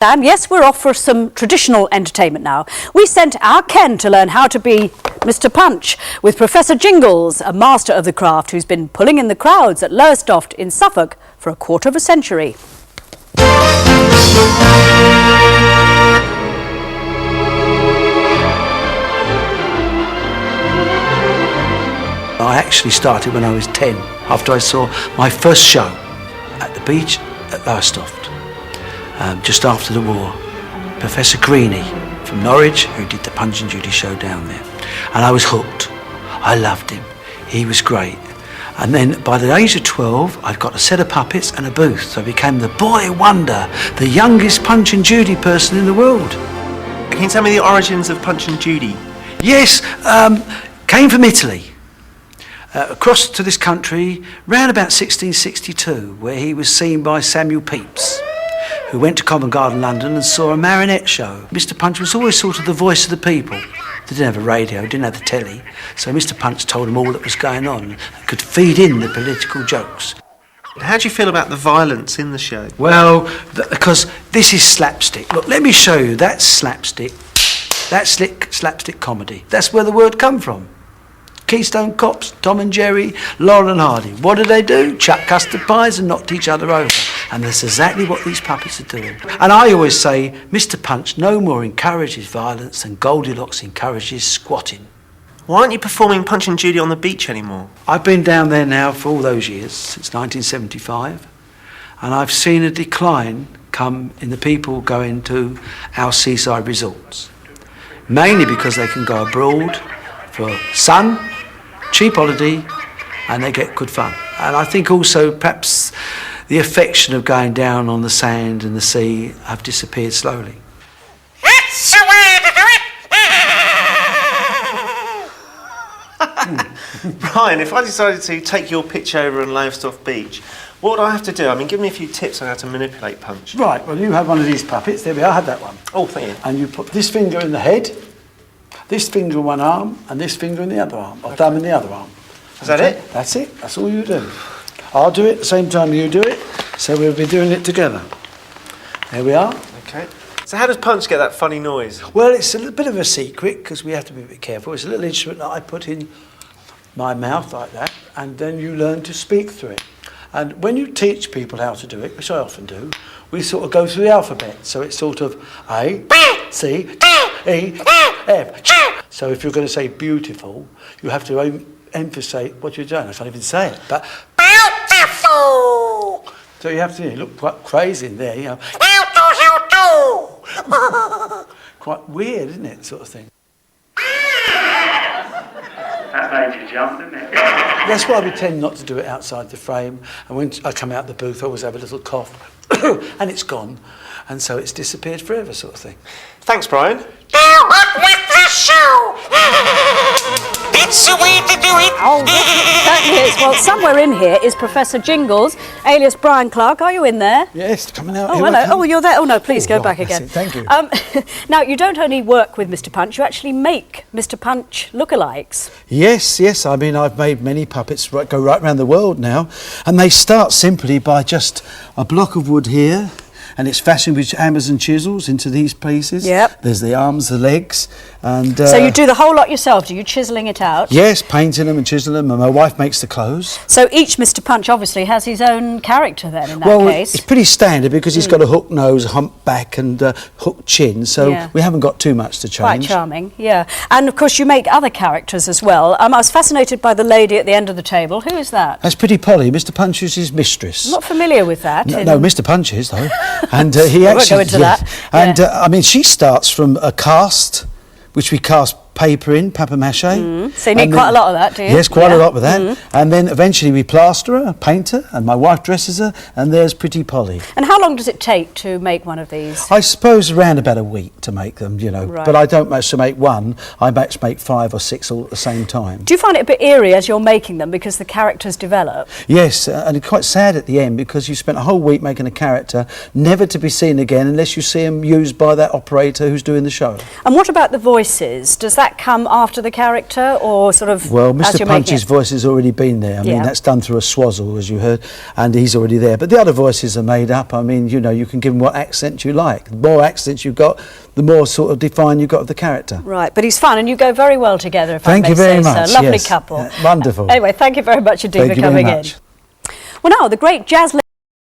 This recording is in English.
And yes, we're off for some traditional entertainment now. We sent our Ken to learn how to be Mr. Punch with Professor Jingles, a master of the craft who's been pulling in the crowds at Lowestoft in Suffolk for a quarter of a century. I actually started when I was 10, after I saw my first show at the beach at Lowestoft. Just after the war, Professor Greeny from Norwich, who did the Punch and Judy show down there. And I was hooked. I loved him. He was great. And then by the age of 12, I'd got a set of puppets and a booth. So I became the boy wonder, the youngest Punch and Judy person in the world. Can you tell me the origins of Punch and Judy? Yes, came from Italy. Across to this country, round about 1662, where he was seen by Samuel Pepys, who went to Covent Garden, London, and saw a marionette show. Mr. Punch was always sort of the voice of the people. They didn't have a radio, didn't have the telly, so Mr. Punch told them all that was going on and could feed in the political jokes. How do you feel about the violence in the show? Well, because this is slapstick. Look, let me show you. That's slapstick. That's slick slapstick comedy. That's where the word come from. Keystone Cops, Tom and Jerry, Laurel and Hardy. What do? Chuck custard pies and knocked each other over. And that's exactly what these puppets are doing. And I always say, Mr. Punch no more encourages violence than Goldilocks encourages squatting. Why aren't you performing Punch and Judy on the beach anymore? I've been down there now for all those years, since 1975, and I've seen a decline come in the people going to our seaside resorts. Mainly because they can go abroad for sun, cheap holiday, and they get good fun. And I think also perhaps the affection of going down on the sand and the sea have disappeared slowly. That's the way to do it! Bryan, if I decided to take your pitch over on Lowestoft Beach, what would I have to do? I mean, give me a few tips on how to manipulate Punch. Right, well, you have one of these puppets. There we are, I had that one. Oh, thank you. And you put this finger in the head, this finger in one arm, and this finger in the other arm, or thumb in the other arm. Is that it? That's it. That's all you do. I'll do it at the same time you do it, so we'll be doing it together. There we are. Okay. So how does Punch get that funny noise? Well, it's a little bit of a secret, because we have to be a bit careful. It's a little instrument that I put in my mouth like that, and then you learn to speak through it. And when you teach people how to do it, which I often do, we sort of go through the alphabet. So it's sort of A, C, E, F. So if you're going to say beautiful, you have to emphasise what you're doing. I can't even say it, but beautiful. So you have to look quite crazy in there, you know. Quite weird, isn't it, sort of thing. That made you jump, didn't it? That's why we tend not to do it outside the frame. And when I come out the booth, I always have a little cough, and it's gone. And so it's disappeared forever, sort of thing. Thanks, Bryan. Now up with the show! It's the way to do it! Oh, that is. Well, somewhere in here is Professor Jingles, alias Bryan Clarke. Are you in there? Yes, coming out. Oh, Here hello. I come. Oh, you're there. Oh, no, please go right, back that's again. it, thank you. Now, you don't only work with Mr. Punch, you actually make Mr. Punch lookalikes. Yes. I mean, I've made many puppets go right around the world now. And they start simply by just a block of wood here. And it's fashioned with hammers and chisels into these pieces. Yep. There's the arms, the legs. And So you do the whole lot yourself, do you, chiselling it out? yes, painting them and chiseling them. And my wife makes the clothes. So each Mr. Punch obviously has his own character then, in that Well, case. it's pretty standard because he's got a hooked nose, a humped back and a hooked chin. So Yeah. we haven't got too much to change. Quite charming, yeah. And of course you make other characters as well. I was fascinated by the lady at the end of the table. Who is that? That's Pretty Polly. Mr. Punch is his mistress. I'm not familiar with that. No, Mr. Punch is, though. And he I won't actually... go into that. And, Yeah. I mean, she starts from a cast, which we cast paper in, papier-mâché. So you need quite a lot of that, do you? Yes, quite Yeah. a lot of that. And then eventually we plaster her, paint her, and my wife dresses her, and there's Pretty Polly. And how long does it take to make one of these? I suppose around about a week to make them, you know. Right. But I don't much to make one. I much make 5 or 6 all at the same time. Do you find it a bit eerie as you're making them because the characters develop? Yes, and it's quite sad at the end because you spent a whole week making a character never to be seen again unless you see him used by that operator who's doing the show. And what about the voices? Does that come after the character, or sort of Well, as Mr. you're making Punch's it? voice has already been there. I mean, Yeah. that's done through a swazzle, as you heard, and he's already there. But the other voices are made up. I mean, you know, you can give him what accent you like. The more accents you've got, the more sort of defined you've got of the character. Right, but he's fun, and you go very well together, if Thank I may you very say so. much. Lovely yes. couple. Wonderful. Anyway, thank you very much indeed Thank for you very coming in. much. Well, now, the great jazz